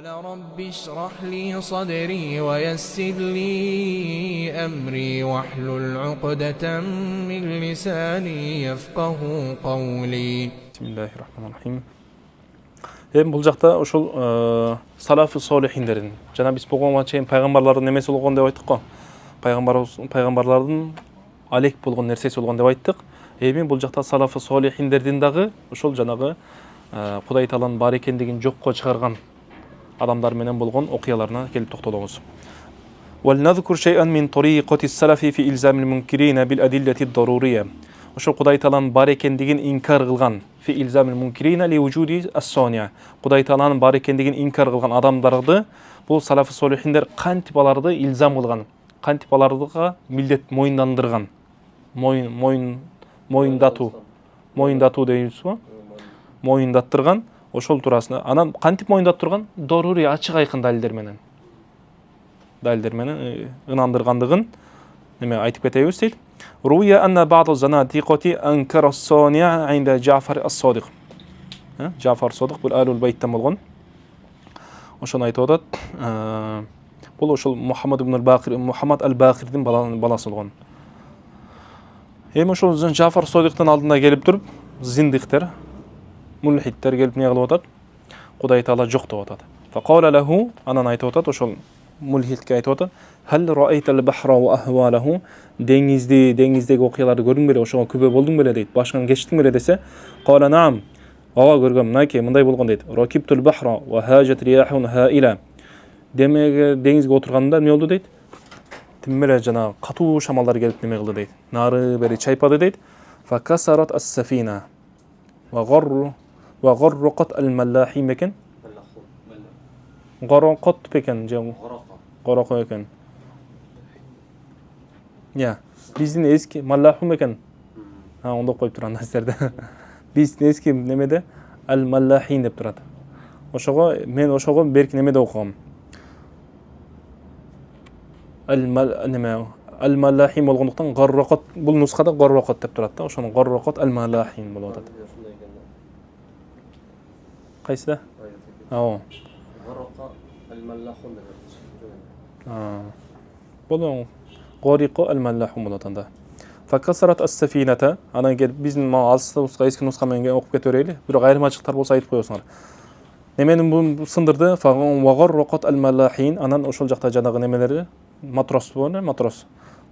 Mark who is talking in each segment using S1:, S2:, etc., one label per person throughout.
S1: قال رب اشرح لي صدري ويسر لي أمري واحلل عقدة من لساني يفقه قولي.
S2: Bismillahirrahmanirrahim. Бұл жақта ошол салафы солихиндердин, жана биз буга чейин пайгамбарлардын немеси болгон деп айттык го. Пайгамбарлардын алек болгон нерсеси болгон деп айттык. Эми бул жақта салафы солихиндердин дагы ошол жанагы Кудай Тааланын бар экендигин жокко чыгарган адамдар менен болгон окуяларына келип токтолобуз. وَلْنَذْكُرْ شَيْئًا مِنْ طَرِيقَةِ السَّلَفِ فِي إِلْزَامِ الْمُنْكِرِينَ بِالْأَدِلَّةِ الضَّرُورِيَّةِ. Ошол Кудай Тааланын бар экендигин инкар кылган фи илзамил мункирина ли вужуди ас-сония. Кудай Тааланын бар экендигин инкар кылган адамдарды бул салафы солихиндер кантип аларды илзам кылган, кантип алардыга милдет моюндандырган. Моюндатуу дейбиз го. Моюндаттырган ошол туурасында. Анан кантип моюндаттырган? Дорури ачык айкын далилдер менен ынандыргандыгын неме айтып кетебиз дейт. Руя анна бa'd занатиqati ankara as-sani' 'inda Ja'far as-Sadiq. Ja'far as-Sadiq бул алул байттан болгон. Ошону айтып атат. Бул ошол Мухаммад ал-Бакирдин баласы болгон. Эми ошол Ja'far as-Sadiqтын алдына келип туруп, зиндиктер, мулхиттер келип не кылып атат? Кудай Таала жок деп атат. Фaqala lahu, анан айтып атат ошол мулхитке айтып атат. Хал раайтал бахра ва ахвалаху, деңиздеги окуяларды көрдүң беле, ошого күбө болдуң беле дейт. Башкан кечтиң беле десе, кала наам. Ооба көргөм, мынакей мындай болгон дейт. Ракибтул бахра ва хажат рияхун хаила. Демеге деңизге отурганда эмне болду дейт? Тиммеле жана катуу шамалдар келип неме кылды дейт. Нары бери чайпады дейт. Факасарат ас-сафина ва гаррaqat al-mallahin бекен. Гаррaqat бекен же Гороко экен. Я, биздин эски маллахум экен. Ондоп коюп турган нерселерде. Биздин эски немеде ал-маллахин деп турат. Мен ошого берки немеде окугам. Ал-маллахин болгондуктан гаррaqat бул нускада гаррaqat деп турат да. Ошону гаррaqat al-маллахин болуп атат. Кайсыда? Гарраqa al-mallahun деп. Болон горико ал-маллахум болот анда. Факасарат ас-сафината, анан келип биздин алыстыбызга эски нуска менен окуп кете берели. Бирок айырмачылыктар болсо айтып коесуңар. Неменин бул сындырды? Гаррaqat al-mallahin, анан ошол жакта жанагы немелери матрос болду,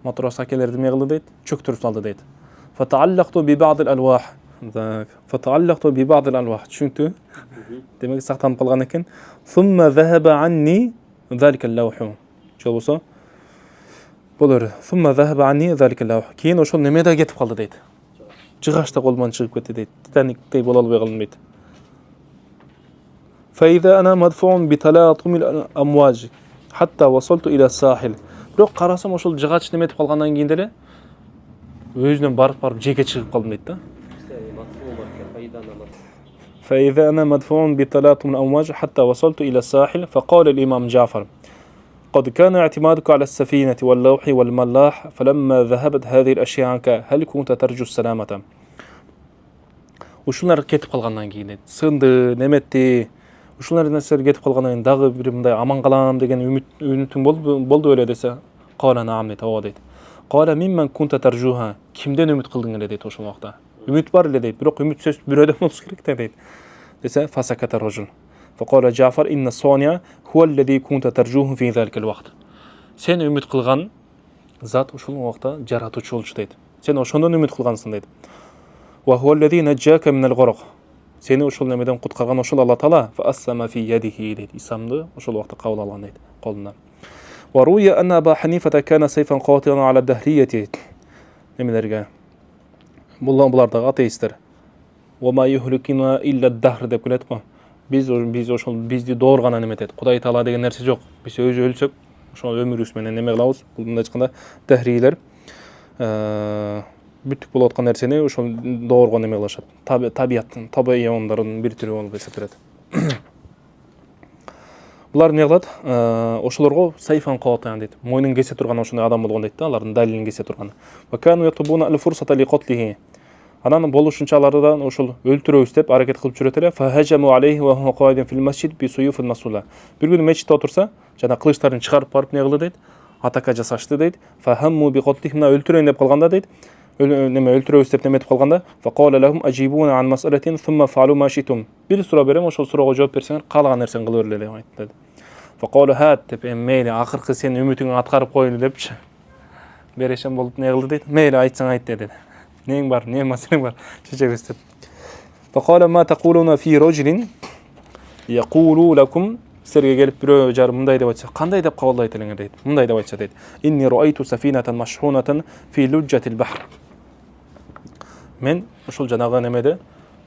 S2: матрос акелерди эме кылды дейт, чөктүрүп салды дейт. Фатааллaqtu bi ba'd al-alwah. Фатааллaqtu bi ba'd al-alwah. Чүнктү? Демек сактанып калган экен. Thumma dhahaba anni dhalika al-lawh. Жолбосо болор. Thumma dhahaba anni dhalika al-lawh. Кийин ошол немеде кетип калды дейт. Жыгашта колмон чыгып кетти дейт. Титаниктей боло албай калдым дейт. فإذا أنا مدفوع بتلاطم الأمواج حتى وصلت إلى الساحل. Бирок карасам ошол жыгач неметип калгандан кийин деле өзүнөн барып жеке чыгып калдым дейт да. فإذا أنا مدفوع بتلاطم الأمواج حتى وصلت إلى الساحل فقال الإمام جعفر قد كان اعتمادك على السفينة واللوح والملاح فلما ذهبت هذه الأشياء عنك هل كنت ترجو السلامة. Ушулар кетип калгандан кийин сынды, неметти, ушулар нерселер кетип калгандан кийин дагы бир мындай аман калам деген үмүтүң болду эле десе, кала наам дейт, ооба дейт. Кала миммен кунта таржуха, кимден үмүт кылдың эле дейт ошол убакта. Үмүт бар эле дейт, бирок үмүт сөз бирөөдөн болуш керек дейт. Десе фасаката рожул. فقال جعفر إن الصانع هو الذي كنت ترجوه في ذلك الوقت. Сен үмүт кылган зат ушул убакта жаратуучу болчу дейт. Сен ошондон үмүт кылгансың дейт. وهو الذي نجاك من الغرق. Сени ошол немеден куткарган ошол Алла Таала فأسلم في يده дейт. Исламды ошол убакта кабыл алган дейт колунан. وروي أن أبا حنيفة كان سيفا قاطعا على الدهرية. Немелерге булардагы атеисттер. وما يهلكنا إلا الدهر деп келет го. Биз ошол бизди доорган неметет. Кудай Таала деген нерсе жок. Биз өзү өлсөк, ошол өмүрүбүз менен неме кылабыз? Бул мындай айтканда дахрийлер бүттүк болуп аткан нерсени ошол дооргон неме кылышат. Табияттын, табияндарынын бир түрү болуп эсептелет. Булар эмне кылат? Ошолорго сайфан каатан дейт. Мойнун кесе турган ошондой адам болгон дейт да, алардын далилин кесе турган. Ва кану ятубуна ал-фурсата ли qatlиhi. Анан болушунчалардан ошол өлтүрөбүз деп аракет кылып жүрөт эле. Фахажаму алейхи ва хуа қаидин фил масжид би суюфин масула. Бир күнү мечитте отурса, жана кылычтарын чыгарып барып не кылды дейт, атака жасашты дейт. Фахамму би қатлихи, мына өлтүрөйүн деп калганда дейт, неме өлтүрөбүз деп неметип калганда, фақала лахум ажибуна ан мас'алатин сумма фалу ма шитум. Бир суроо берем, ошол суроого жооп берсеңер, каалаган нерсени кыла берле деп айтты. Фақала хат деп, мейли, акыркы сен үмүтүңдү аткарып койду депчи. Берешем болуп не кылды дейт. Мейли, айтсаң айт dedi. Нең бар, не маселең бар, чечебиз деп. Фақала ма тaquluna fi rajulin yaqulu lakum, силерге келип бирөө жарым мындай деп айтса, кандай деп кабылдайт элеңер дейт. Мындай деп айтса дейт. Инни раайту сафинatan mashhunatan fi lujjatil bahr. Мен ошол жанагы немеде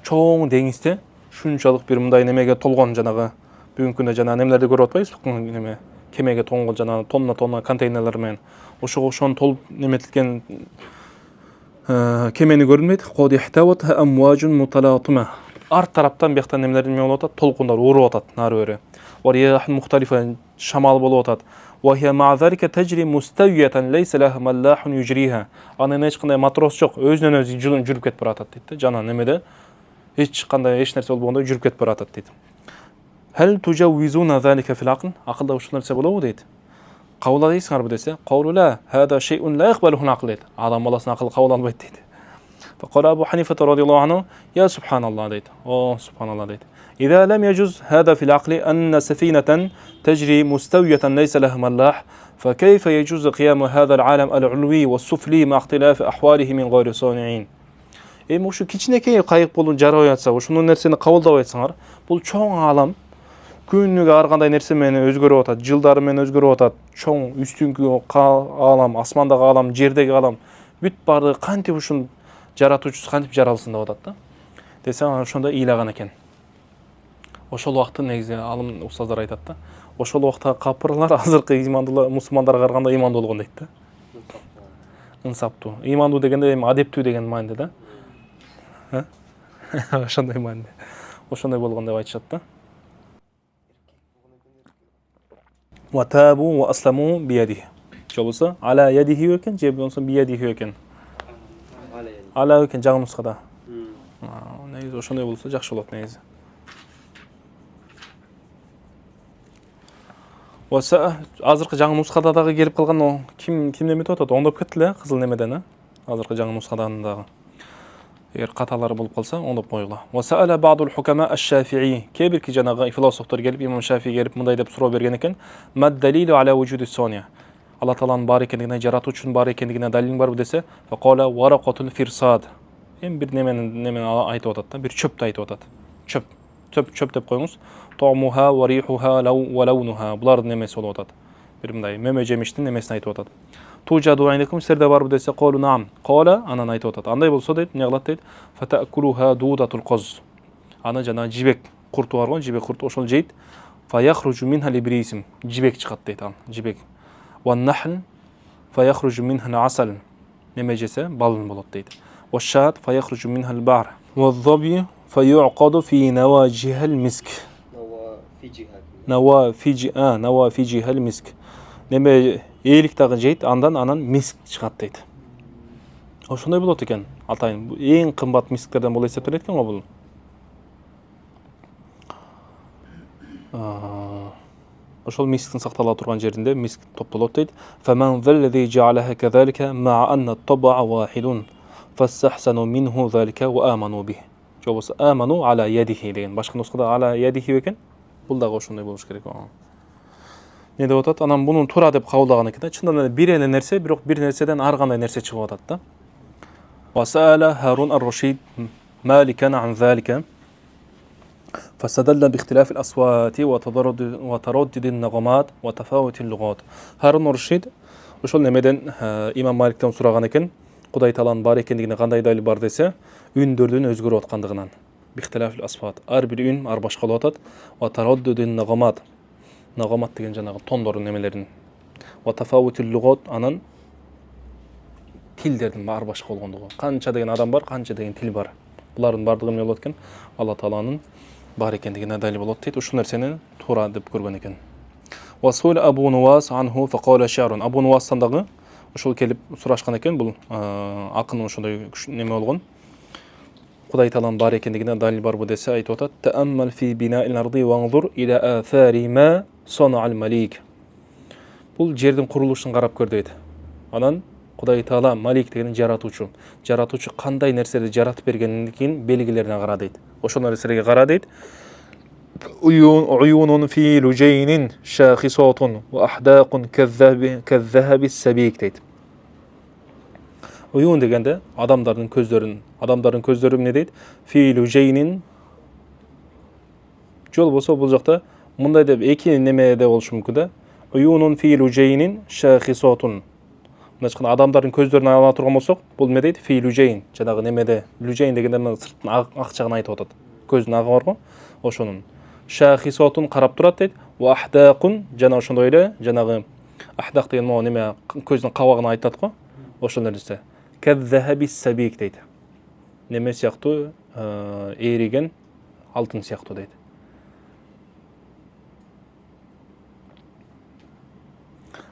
S2: чоң деңизде шунчалык бир мындай немеге толгон жанагы бүгүнкү күндө жана немелерди көрүп атпайбыз, неме кемеге тоңгон жана тонна контейнерлер менен ошону толуп неметилген кемени көрүнбөйт. Код ихтават амважун муталатима. Арт тараптан бияктан немелер неме болуп атат, толкундар уруп атат нары бери. Вариях мухталифа, шамал болуп атат. وهي مع ذلك تجري مستوية ليس لها ملاح يجريها. Анын эч кандай матрос жок, өзүнөн өзү жүрүп кетип баратат дейт. Жана немеде эч кандай эч нерсе болбогондой жүрүп кетип баратат дейт. Hal tujawizuna zalika fil aql? Акылда ушул нерсе болобу дейт. Кабылдайсыңарбы десе, каулула хада шейун ла яқбалуху акл дейт. Адам баласын акыл кабыл албайт дейт. Фақала Абу Ханифа радияллаху анху, я субханаллах дейт. О, субханаллах дейт. إذا لم يجوز هذا في العقل أن سفينة تجري مستوية ليس لها ملاح فكيف يجوز قيام هذا العالم العلوي والسفلي مع اختلاف أحواله من غير صانعين. Ошо кичинекей кайык болуп жарабай атса, ошону нерсени кабылдабай атсаңар, бул чоң алам күнүгө ар кандай нерсе менен өзгөрүп атат, жылдары менен өзгөрүп атат, чоң үстүңкү алам, асмандагы алам, жердеги алам, бүт баардыгы кантип ушун жаратуучусу кантип жаралсын деп атат да. Десе ошондо ыйлаган экен. Ошол убакта негизи алым устаздар айтат да. Ошол убакта капырлар азыркы имандуу мусулмандарга караганда имандуу болгон дейт да. Инсаптуу. Имандуу дегенде эми адептүү деген мааниде да. Ошондой мааниде. Ошондой болгон деп айтышат да. Ва табу ва асламу биядихи. Жобосо ала ядихи экен, же болсо биядихи экен. Ала экен жаңы нускада. Негизи ошондой болсо жакшы болот негизи. Азыркы жаңы нускада дагы келип калган ким неметип атат, оңдоп кетти эле кызыл немеден, азыркы жаңы нускадан дагы. Эгер каталары болуп калса, оңдоп койгула. Ва саала ба'дул хукама аш-Шафи'i. Кебирки жанагы философтор келип, Имам Шафи келип мындай деп суроо берген экен. Мад далилу ала вujudi сония. Алла Тааланын бар экендигине, жаратуучунун бар экендигине далилиң барбы десе, фaqala waraqatul firsad. Эми бир немен айтып атат да, бир чөптү айтып атат. Чөп деп коюңуз. Таъмуха ва рихуха ва лаунуха. Булардын немеси болуп атат. Бир мындай мөмө жемиштин немесин айтып атат. Тужаду айнакум, силерде барбы десе, колу наам. Кола, анан айтып атат. Андай болсо дейт, эмне кылат дейт? Фатакулуха дудатул қоз. Аны жана жибек курту бар го, жибек курту ошол жейт. Фаяхруджу минха либрисим. Жибек чыгат дейт ал, жибек. Ва нахл фаяхруджу минха асал. Неме жесе балын болот дейт. Ва шат фаяхруджу минха ал-бар. Ва заби фаюқаду фи наважихал миск. Навафижихал миск. Неме ээлик дагы жейт, анан миск чыгат дейт. Ошондой болот экен. Атайын эң кымбат мисктерден болуп эсептелет экен го бул. Ошол мисктин сактала турган жеринде миск топтолот дейт. Фаман заллази жа'алаха казалика ма анна at-tab'a wahidun фастахсану минху залика ва аману бих. Жобосу аману ала ядихи деген. Башка нускада ала ядихи экен. Бул дагы ошондой болуш керек. Не деп атат? Анан муну туура деп кабылдаган экен да. Чындап эле бир эле нерсе, бирок бир нерседен ар кандай нерсе чыгып атат да. Васала Харун ар-Рашид маликан ан залика فاستدل باختلاف الأصوات وتردد النغمات وتفاوت اللغات. Харун ар-Рашид ошол немеден имам Маликтен сураган экен, Кудай Тааланын бар экендигине кандай далил бар десе, үндөрдүн өзгөрүп аткандыгынан. Бихтилаф al-aswat. Ар бир үн ар башка болуп атат. Ва тараддуд an-нагамат. Нагамат деген жанагы тондордун немелерин. Ва тафавут al-лугат, анан тилдердин ар башка болгондугу. Канча деген адам бар, канча деген тил бар. Булардын бардыгы эмне болот экен? Алла Тааланын бар экендигине далил болот дейт. Ушул нерсени туура деп көргөн экен. Ва сул Абу Нуwas анху фaqala шарун. Абу Нуwастан дагы ошол келип сурашкан экен, бул акын ошондой неме болгон. Құдай Тааланың бар екендігіне далил бар бұл десе айтып отады. Тааммал фи бинa'ил арди ванзур иля аthari ма санa'ал малик. Бұл жердің құрылышын қарап көр дейді. Анан Құдай Таала малик деген жаратушы. Жаратушы қандай нәрселерді жаратып бергеннен кейін белгілеріне қара дейді. Ошол нәрселерге қара дейді. Уюнун фи лужайнин шахисатун ва ахдақун кәззахаби сабик дейді. Уюн дегенде адамдардың көздері не дейді? Фи лужайнин жол болса бұл жақта мындай деп екі немеде болушы мүмкін да. Уюнун фи лужайнин шахисатун. Мына адамдардың көздерін ала тұрған болсақ, бұл не дейді? Фи лужайн. Жаңағы немеде лужайн дегенде сырттың ақ жағын айтып отады. Көздің ағы бар ғой, ошонун. Шахисатун қарап тұрады дейді. Ва ахдақун жана ошондой эле, жаңағы ахдақ деген мына неме көздің қабағын айтады ғой. Ошол нерсе. Кәззахаби сабик дейді. Неме сияқты эриген алтын сияқты дейді.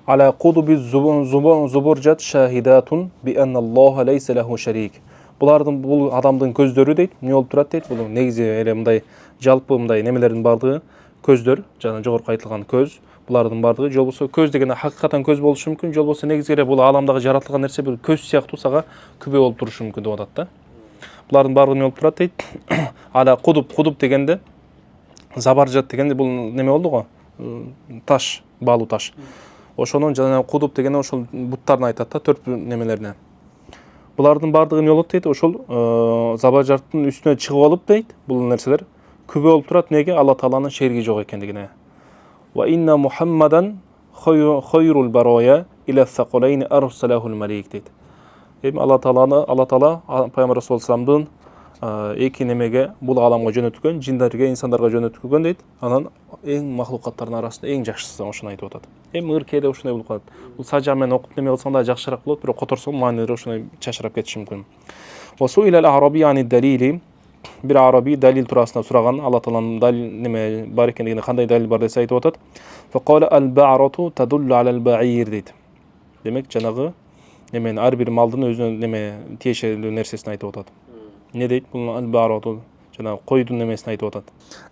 S2: Ala qudubi zuburjat shahidатун bi anna Аллаха лейса лаху шарик. Бұл адамдың көздері дейді, не болып тұрады дейді. Бұл негізі эле мындай жалпы мындай немелердің бардығы көздер, жаңа жогорку айтылған көз, бұлардың бардығы. Жол болса көз деген хакыйкатан көз болушу мүмкүн. Жол болса негізі бұл аламдағы жаратылған нәрсе бір көз сияқты сага күбө болуп турушу мүмкүн деп атат да. Бұлардың бардығы не болып тұрады дейді. Ala qudub дегенде забаржат дегенде бұл неме болды ғой? Таш, балу таш. Ошонун жана кудуп деген ошол буттарын айтат да, төрт немелерине. Булардын бардыгы эмне болот дейт? Ошол забажарттын үстүнө чыгып алып дейт. Бул нерселер күбө болуп турат. Неге? Алла Тааланын шериги жок экендигине. Ва инна Мухаммадан хайрул барая иля сакалайни арсалахул малик дейт. Алла Таала пайгамбар Расулуллахтын эки немеге бул аламга жөнөткөн, жиндарга, инсандарга жөнөткөн дейт. Анан эң махлукаттардын арасында эң жакшысы ошону айтып атат. Ыркеде ошондой болуп калат. Бул сажа менен окуп неме кылсаң да жакшыраак болот, бирок которсоң маанилери ошондой чачырап кетиши мүмкүн. Васу илал араби ани далили. Бир араби далил туурасында сураган, Алла Тааланын далил неме бар экендигине кандай далил бар десе айтып атат. Фaqala al-ba'ratu tadullu ala al-ba'ir дейт. Демек, жанагы немен ар бир малдын өзүнө неме тиешелүү нерсесин айтып атат. Не дейт? Бул al-ba'ratu жана койдун немесин айтып атат.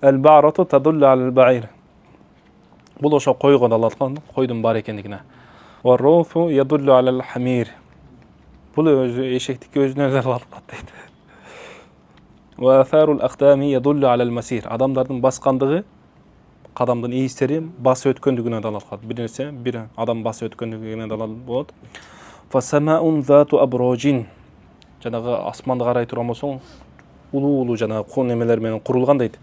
S2: Al-ba'ratu tadullu ala al-ba'ir. Бул ошо койго далаткан, койдун бар экендигине. Ва руфу yadullu ala al-hamir. Бул өзү эшектикке өзүнө далаткат дейт. Ва atharul aqdami yadullu ala al-masir. Адамдардын баскандыгы, кадамдын ийистери басып өткөндүгүнө далаткат. Бир нерсе, бир адам басып өткөндүгүнө далал болот. Fa sama'un zatu abrojin. Жанагы асманды карай турган болсоң, улуу жана кон немелер менен курулган дейт.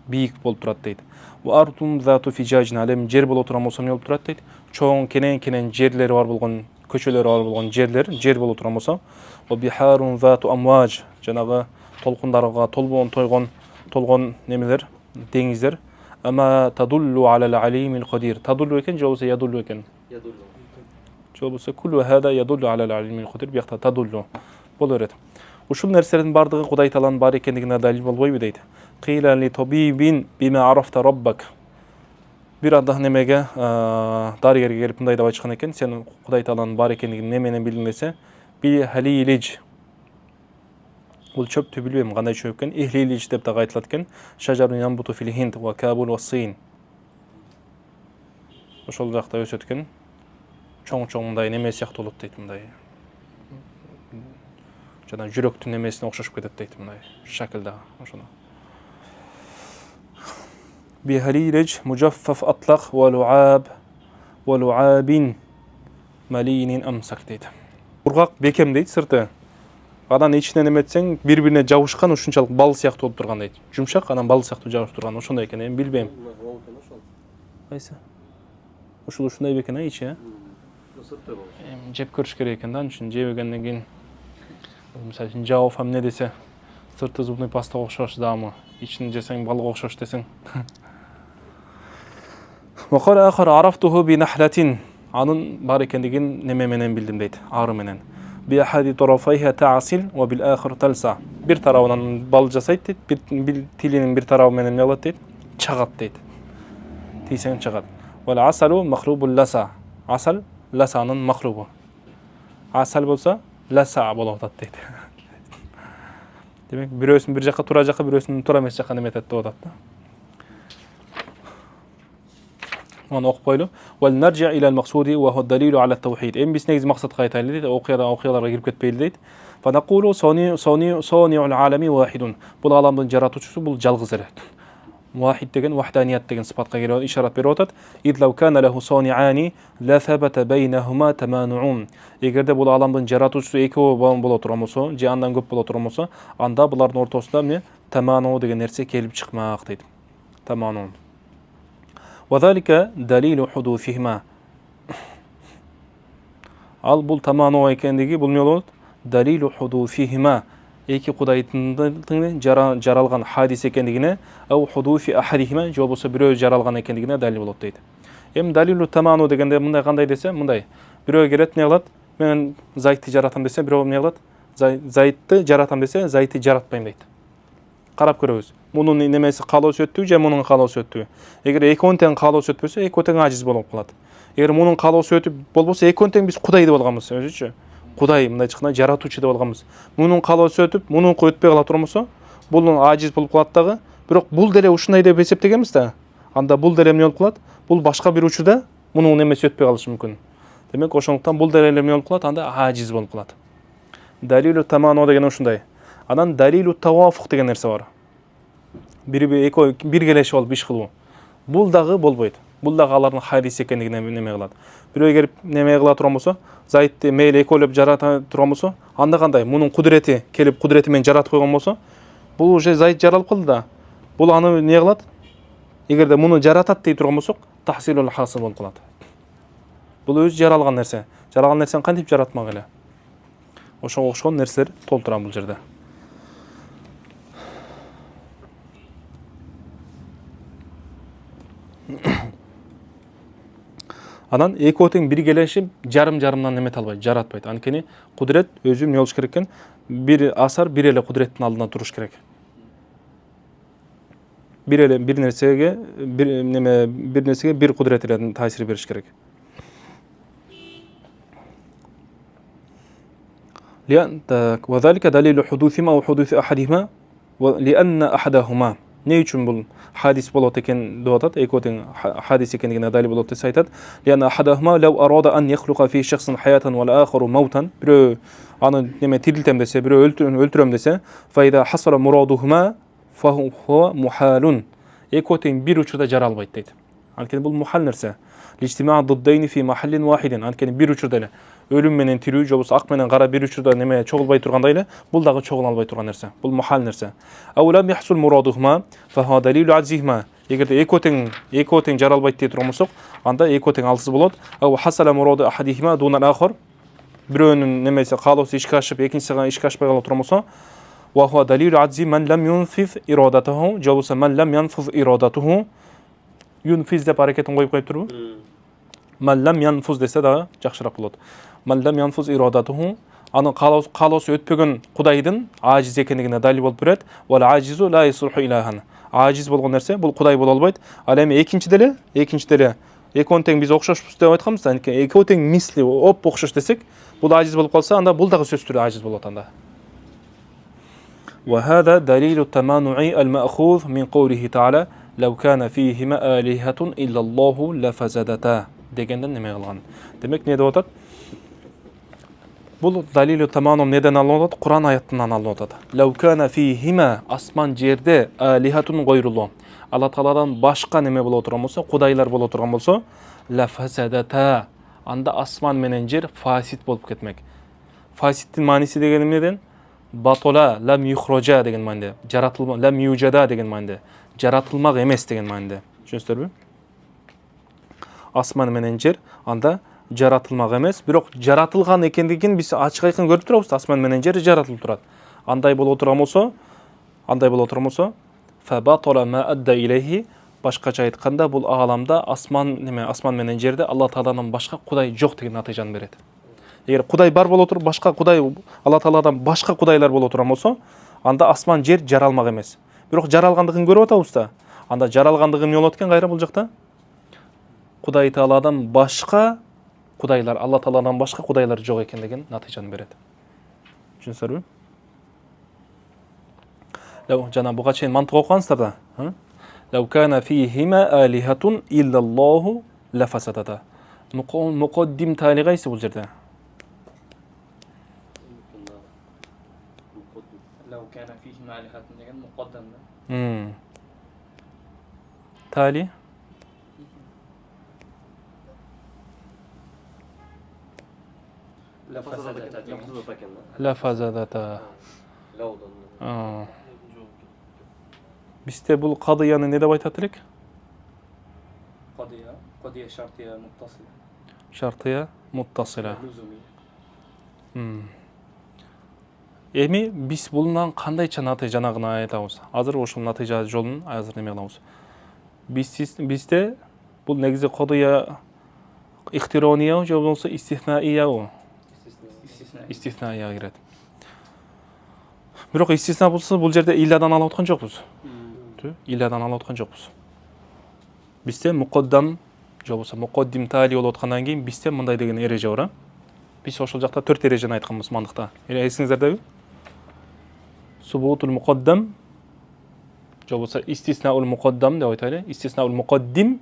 S2: Бийик болуп турат дейт. Ва артум зату фижажин алем жер болуп турган болсо эмне болуп турат дейт. Чоң кенен жерлери бар болгон, көчөлөрү бар болгон жер болуп турган болсо, ва бихарун зату амваж жанагы толкундарга толгон немелер, деңиздер. Ама тадуллу ala al-alimil qadir. Тадуллу экен, же болбосо ядуллу экен? Ядуллу. Же болбосо куллу хада ядуллу ala al-alimil qadir. Биякта тадуллу боло берет. Ушул нерселердин бардыгы Кудай Тааланын бар экендигине далил болбойбу дейт. Кыйла ли табибин бима арафта раббак. Бир адам немеге дарыгерге келип мындай деп айтышкан экен, сен Кудай Тааланын бар экендигин не менен билдиң десе, би халилиж. Бул чөптү билбейм, кандай чөп экен, ихлилиж деп да айтылат экен. Шажарун ямбуту фил хинд ва кабул ва син. Ошол жакта өсөт экен. Чоң мындай неме сыяктуу болот дейт, мындай. Жана жүрөктүн немесине окшошуп кетет дейт, мындай шакылда ошону. Би халилиж мужаффаф атлак ва луабин малинин амсак дейт. Кургак бекем дейт сырты. Адан ичинен эметсең, бири-бирине жабышкан, ушунчалык бал сыяктуу болуп турган дейт. Жумшак, анан бал сыяктуу жабышып турган, ошондой экен, эми билбейм. Кайсы? Ушул ушундай бекен, ичи, сырты болуш. Жеп көрүш керек экен да, анын жебегенден кийин. Мисалы үчүн жауап эмне десе, сырты зубный паста окшош даамы, ичин жесең балга окшош десең. Вакара ахар арафтуху би нахлатин. Анын бар экендигин неме менен билдим дейт, ары менен. Би ахади тарафайха таасил ва бил ахир талса. Бир тарабынан бал жасайт дейт, бир тилинин бир тарабы менен мелат дейт, чагат дейт. Тийсең чагат. Вал асалу махрубул ласа. Асал ласанын махрубу. Асал болса ласа болот дейт. Демек, бирөөсүн бир жакка тура жакка, бирөөсүн тура эмес жакка неме этет деп атат да. Onu okup koylu. Vel nerci ilal maksudi ve huve dalilu ala tevhid. En biz negiz maksat kaytaylı deydi. Okuyalara girip ketpeyli deydi. Fa naqulu sani'ul alami vahidun. Bul alamdın jaratuvчусу bul жалгыз эле. Vahid degen vahdaniyat degen sıfatqa geliyor, işaret berip atat. İd law kana lahu sani'ani la thabata baynahuma tamanu'un. Egerde bul alamdın jaratuvчусу экөө боло турган болсо, же андан көп боло турган болсо, анда булардын ортосунда эмне таману деген нерсе келип чыкмак дейт. Таману. وذلك دليل حدوثهما. Al bul tamanu ekendigi bul ne bolot? Dalilu hudufihima. Эки кудайдын жаралган хадис экендигине, ау худуфи ахадихима, же болбосо бирөө жаралган экендигине далил болот дейт. Эми далилу таману дегенде мындай кандай десе, мындай. Бирөө келет не кылат? Мен Зайтты жаратам десе, бирөө эмне кылат? Зайтты жаратам десе, Зайтты жаратпайм дейт. Карап көрөбүз. Мунун немеси каалоосу өттүбү же мунун каалоосу өттүбү? Эгер экөөнүн тең каалоосу өтпөсө, экөө тең ажиз болуп калат. Эгер мунун каалоосу өтүп болбосо, экөөнүн тең биз Кудай деп алганбыз, өзүчү. Кудай мындай чыкканда жаратуучу деп алганбыз. Мунун каалоосу өтүп, мунунку өтпөй кала турмусу, бул ажиз болуп калат дагы. Бирок бул деле ушундай деп эсептегенбиз да. Анда бул деле эмне болуп калат? Бул башка бир учурда мунун немеси өтпөй калышы мүмкүн. Демек, ошондуктан бул деле эмне болуп калат? Анда ажиз болуп калат. Далилу таману деген ушундай. Анан далилу тавафук деген нерсе бар. Бир келешип болуп иш кылуу. Бул дагы болбойт. Бул дагы алардын хадис экендигине неме кылат. Бирөө келип неме кыла турган болсо, Зайтты мейли экөөлөп жарата турган болсо, анда кандай? Мунун кудурети келип кудурети менен жаратып койгон болсо, бул уже Зайт жаралып калды да. Бул аны не кылат? Эгерде муну жаратат дей турган болсок, тахсилул хасил болуп калат. Бул өзү жаралган нерсе. Жаралган нерсени кантип жаратмак эле? Ошого окшогон нерселер толтурам бул жерде. Анан экөө тең бир келешип жарым-жарымдан немете албайт, жаратпайт. Анткени кудурет өзү эмне болуш керек экен? Бир асар бир эле кудуреттин алдында туруш керек. Бир нерсеге бир кудурет эле таасир бериш керек. وذلك دليل حدوثهما وحدوث أحدهما لأن أحدهما ne үчүн бул хадис болот экен деп атат, экөө тең хадис экендигине далил болот деп айтат. Лиана ахадахума лав арада ан яхлука фи шахсин хаятан вал ахару маутан. Бирөө аны неме тирилтем десе, бирөө өлтүрөм десе, файда хасара мурадухума фахуа мухалун. Экөө тең бир учурда жара албайт дейт. Анткени бул мухал нерсе. Лиштима дуддайни фи махаллин вахидин. Анткени бир учурда эле өлүм менен тирүү, же болбосо ак менен кара бир учурда неме чогулбай тургандай эле, бул дагы чогула албай турган нерсе. Бул мухал нерсе. Аулам яхсул мурадухума фаха далилу аджихма. Эгерде экөө тең жара албайт дей турган болсок, анда экөө тең алсыз болот. Ау хасала мураду ахадихима дунан ахар. Бирөөнүн немеси каалоосу ишке ашып, экинчисине ишке ашпай кала турган болсо, ва хуа далилу аджи ман лам юнфиз ирадатуху, же болбосо ман лам янфуз ирадатуху. Юнфиз деп аракетин коюп турбу? Ман лам янфуз десе дагы жакшыраак болот. Ман лам янфуз ирадатуху, анын каалоосу өтпөгөн Кудайдын ажиз экендигине далил болуп берет. Вал ажизу ла ясурху илахан. Ажиз болгон нерсе бул Кудай боло албайт. Ал эми экинчи деле экөөнүн тең биз окшошпуз деп айтканбыз да. Экөө тең мисли оп окшош десек, бул ажиз болуп калса, анда бул дагы сөзсүз түрдө ажиз болот анда. Ва хада далилу тамануи ал-маъхуз мин каулихи таала лау кана фихима алихатун иллаллаху лафазадата дегенден неме кылган. Демек не деп атат? Бул далилу таманум неден алынып атат? Кур'ан аяттынан алынып атат. Лау кана фихима асман жерде алихатун гойруллах. Алла Тааладан башка неме боло турган болсо, кудайлар боло турган болсо, лафазадата. Анда асман менен жер фасид болуп кетмек. Фасидтин мааниси деген эмнеден? Батола лам юхрожа деген мааниде. Жаратылма лам южада деген мааниде. Жаратылмак эмес деген мааниде. Түшүнүсүзбү? Асман менен жер анда жаратылмак эмес, бирок жаратылган экендигин биз ачык айкын көрүп турабыз. Асман менен жер жаратылып турат. Андай боло турган болсо, фа батола ма адда илейхи, башкача айтканда бул ааламда асман менен жерде Алла Тааладан башка Кудай жок деген натыйжаны берет. Эгер Кудай бар боло туруп, башка Кудай Алла Тааладан башка Кудайлар боло турган болсо, анда асман жер жаралмак эмес. Бирок жаралгандыгын көрүп атабыз да. Анда жаралгандыгы эмне болот экен кайра бул жакта? Кудай Тааладан башка Кудайлар, Алла Тааладан башка Кудайлар жок экендигин натыйжаны берет. Түшүнүсүзбү? жана буга чейин мантык окугансыздар да. Лау кана фихима алихатун иллаллаху ла фасадата. Муқаддим тали кайсы бул жерде?
S3: لو كان فيهما آلهة деген مقدم да.
S2: Tali
S3: لفسدتا деген.
S2: لا фазадата. Бизде бул кадыяны не деп айтат элек?
S3: قضية شرطية متصلة.
S2: Шартыя муттасила.
S3: لزومية.
S2: Эми биз булунан кандайча жанагына айтабыз. Азыр ошол натыйжа жолун азыр неме кылабыз. Бизде бул негизи кадыя ихтирония же болбосо истихнаия. Истихнаия кирет. Бирок истисна болсо бул жерде иллядан алып аткан жокпуз. Иллядан алып аткан жокпуз. Бизде муқаддам же болбосо муқаддим тали болуп аткандан кийин бизде мындай деген эреже бар. Биз ошол жакта 4 эрежени айтканбыз мандыкта. Эсиңиздердеби? Субутул муқаддам же болбосо истиснаул муқаддам деп айтайлы. Истиснаул муқаддим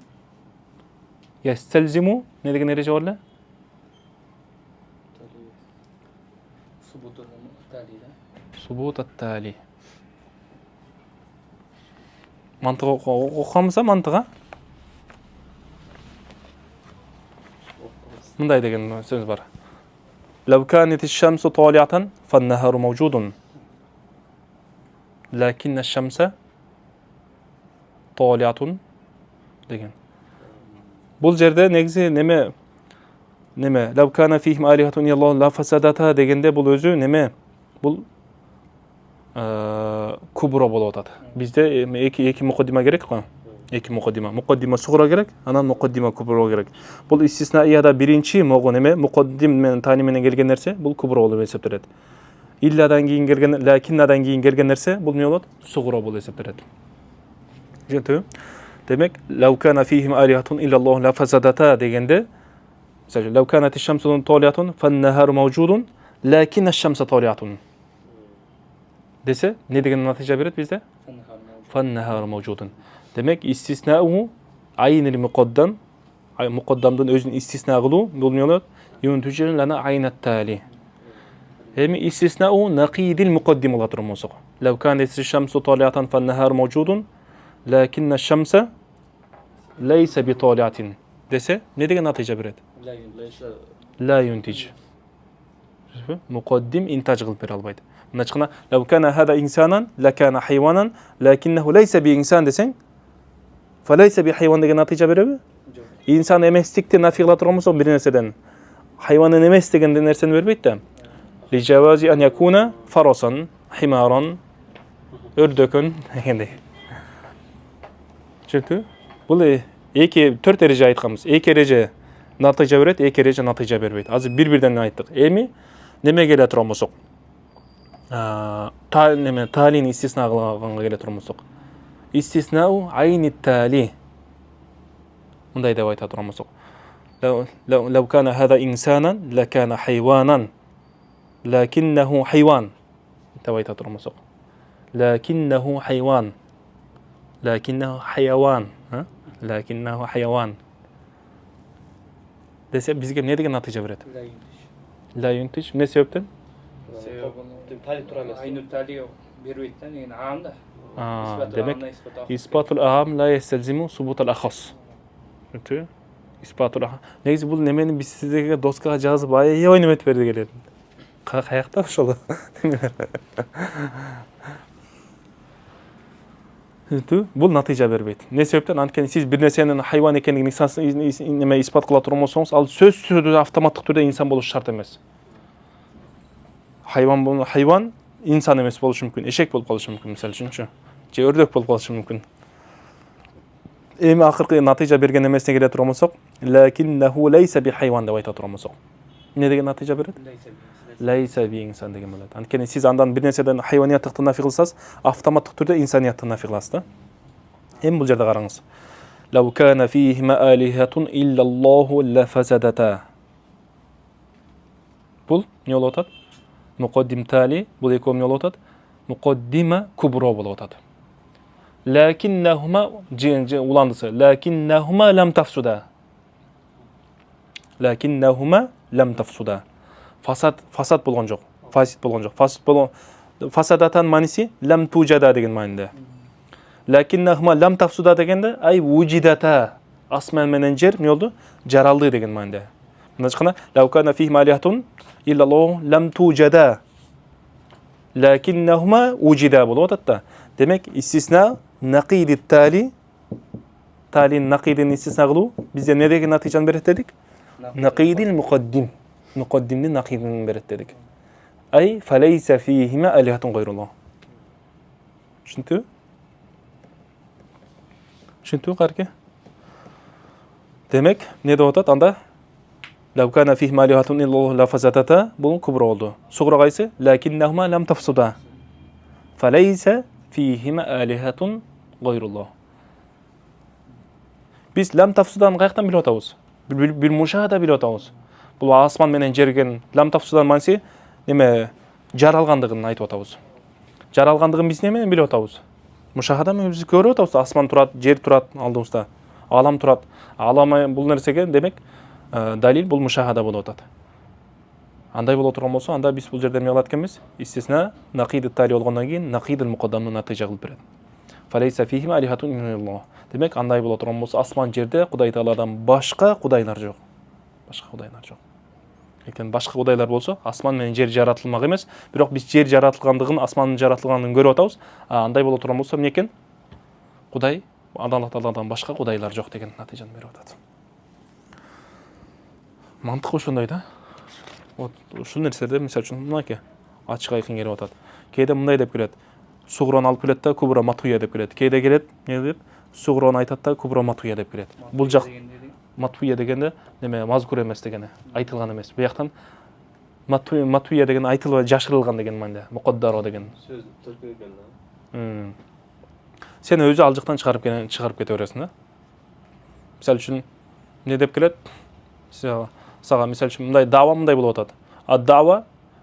S2: ясталзиму не деген эреже бар эле? Субут ат-тали. Мантык окуганбыз мантыга? Мындай деген сөз бар. Лау канат аш-шамсу талиатан фан-нахару мавжудун. Лакин аш-шамса талиатун деген. Бул жерде негизи неме лау кана фихим алихатун илlalloh ла фасадата дегенде бул өзү неме? Бул кубро болуп атат. Бизде эки муқаддима керек го. Эки муқаддима. Муқаддима сугра керек, анан муқаддима кубро керек. Бул истиснаияда биринчи могу неме? Муқаддим менен тани менен келген нерсе бул кубро болуп эсептелет. Иллядан кийин келген, лакиннадан кийин келген нерсе бул эмне болот? Сугра болуп эсептелет. Жетеби? Демек, лау кана фихим алихатун илlalloh ла фасадата дегенде, мисалы, лау канат аш-шамсу талиатун фан-нахару мавжудун, лакин аш-шамса талиатун. Десе, не деген натыйжа берет бизде? Фан-нахару мавжудун. Демек, истиснау айнил муқаддам, муқаддамдын өзүн истисна кылуу, бул эмне болот? Юнтужил лана айнат-тали. Эми истиснау нақидил муқаддим болот турмусу. Лау канат аш-шамсу талиатан фан-нахару мавжудун, лакин аш-шамса лейса биталиатин. Десе, не деген натыйжа берет? Ла юнтиж. Муқаддим интаж кылып бере албайт. Мындачкана лау кана хада инсанан лакана хайванан лакиннаху лейса би инсан десең, фалейса би хайван деген натыйжа береби? Инсан эместикти нафи кыла турган болсо бир нерседен хайванын эмес деген нерсени бербейт да. Ли жавази ан якуна фарасан, химаран, өрдөкөн дегендей. Чөтү? Бул эки 4 эреже айтканбыз. Эки эреже натыйжа берет, эки эреже натыйжа бербейт. Азыр бир-бирден айттык. Эми неме келе турган болсок? Талин истисна кылганга келе турган болсок. Истиснау айнит тали. Мындай деп айта турган болсок. Лау кана хада инсанан лакана хайванан. Лакиннаху хайван. Деп айта турган болсок. Лакиннаху хайван. Лакиннаху хайван. Лакиннаху хайван. Десе бизге эмне деген натыйжа берет? Ла юнтиж. Эмне себептен?
S3: Тали тура эмес. Айну тали бербейт да, деген аам да.
S2: Демек, испатул аам ла ясталзиму субутал ахас. Тү? Испатул аам. Негизи бул немени биз сиздерге доскага жазып аябай неметип берди келет. Каякта ошол? Бул натыйжа бербейт. Не себептен? Анткени сиз бир нерсенин хайван экенин неме испат кыла турган болсоңуз, ал сөзсүз автоматтык түрдө инсан болушу шарт эмес. Хайван инсан эмес болушу мүмкүн, эшек болуп калышы мүмкүн, мисалы үчүнчү. Же өрдөк болуп калышы мүмкүн. Эми акыркы натыйжа берген эмесине келе турган болсок, лакиннаху лейса би хайван деп айта турган болсок. Эмне деген натыйжа берет? Лейса би инсан деген болот. Анткени сиз андан бир нерседен хайванияттыкты нафи кылсаңыз, автоматтык түрдө инсаниятты нафи кыласыз да. Эми бул жерде караңыз. Лау кана фихима алихатун илlallohu ла фасадата. Бул эмне болуп атат? Муқаддим тали, бул экөө эмне болуп атат? muqaddima kubro bo'lib o'tadi. Lakinnahuma ulandisi. Lakinnahuma lam tafsuda. Lakinnahuma lam tafsuda. Fasad bo'lgan yo'q. Fasid bo'lgan yo'q. Fasadatan ma'nosi lam tujada degan ma'noda. Lakinnahuma lam tafsuda deganda ay wujidata. Asman bilan yer nima bo'ldi? Jaraldi degan ma'noda. Bundan chiqana law kana fihi malihatun illa Allah lam tujada. Lakinnahuma wujida bo'lib o'tadi. Demak, istisna naqidi tali naqidini istisna qilib bizga ne degan natijani beradi dedik? Naqidil muqaddim. Muqaddimni naqidini beradi dedik. Ay falaysa fihima alihatun g'ayrulloh. Tushuntu qarka? Demak, ne deyotadi anda? Law kana fihi malihatun illalloh la fasadata bu kubra oldu. Sughra qaysi? Lakinnahuma lam tafsuda. Falaysa fihima alihatun g'ayrulloh. Biz lam tafsudan qayerdan bilib o'tamiz? Bir mushahada bilib o'tamiz. Bu osmon bilan yerga lam tafsudan ma'nosi nima? Jaralganligini aytib o'tamiz. Jaralganligini biz nima bilib o'tamiz? Mushahada biz ko'rib o'tamiz. Osmon turadi, yer turadi oldimizda. Olam turadi. Olam bu narsaga demak dalil bu mushahada bo'lib o'tadi. Anday bo'lib o'tirgan bo'lsa, anda biz bu yerda nima qilayotganmiz? Istisna naqid at-tali bo'lgandan keyin naqid al-muqaddamni natija qilib beradi. Falaysa fihi alihatun illalloh. Demak, anday bo'lib o'tirgan bo'lsa, osmon yerda Xudoy taolodan boshqa xudaylar yo'q. Boshqa xudaylar yo'q. Lekin boshqa xudaylar bo'lsa, osmon bilan yer yaratilmoq emas, biroq biz yer yaratilganligini, osmonning yaratilganligini ko'rib o'tamiz. Anday bo'lib o'tirgan bo'lsa, lekin Xudoy Alloh taolodan boshqa xudaylar yo'q degan natijani berib o'tadi. Mantiq shundayda. Shu narsalarda misol uchun bunaqaki ochiq ayqin kelib o'tadi. Keyda bunday deb keladi. Sug'ron olib keladi-da, kubro matuya deb keladi. Keyda keladi, nima deb? Sug'ron aytadi-da, kubro matuya deb keladi. Bu joq matuya deganda nima, mazkur emas degani, aytilgan emas. Bu yoqdan matuya degani aytilib jashirilgan degan ma'noda, muqaddaro degan.
S4: So'z turkigan.
S2: Sen o'zi aljiqdan chiqarib ketaverasың-da. Misol uchun ne deb keladi? Sağa misal üçün dava bunday bo'lib o'tadi. Ad-da'va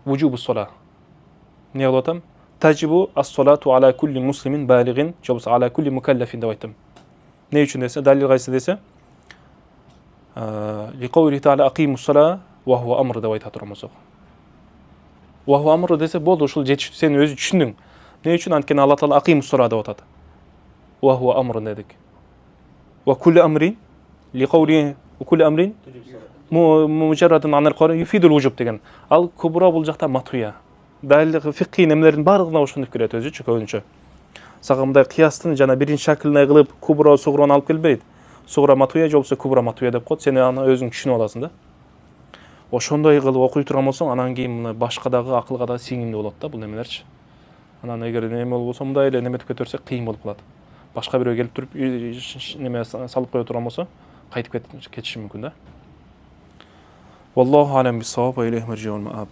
S2: vujubus solah. Ne bo'lib o'tam? Tajibu as-solatu ala kulli muslimin balighin, jobus ala kulli mukallafin deb aytdim. Ne uchun desa, dalil qaysi desa? Liqawli ta'ala aqimus solah va huwa amr deb aytadi turamiz. Va huwa amr desa bo'ldi, shul yetishdi, sen o'zi tushunding. Ne uchun ankeni Alloh taolo aqimus solah deb aytadi? Va huwa amr dedik. Va kulli amrin liqawli va kulli amrin mujarradun anil qori yufidul vujub degan. Al kubro bu joqda matuya. Dalil fiqhi nimalarning barlig'ini tushunib kiradi o'zi-chi ko'yincha. Saqamda qiyosdan jana birinchi shaklni qilib kubro sug'roni olib kelib beradi. Sug'ra matuya bo'lsa kubro matuya deb qo'ydi. Sen o'zing tushunib olasan-da. Va shunday qilib o'qiy turgan bo'lsang, anan keyin buni boshqadagi aqlga da singimli bo'ladi-da bu nimalarchi. Anan agar nima bo'lsa, bunday nima deb ko'tarsak qiyin bo'lib qoladi. Boshqa birov kelib turib nima solib qo'ya turgan bo'lsa, qaytib ketishi mumkin-da. Vallohu alam bis-savob va ilayhi marji'ul ma'ab.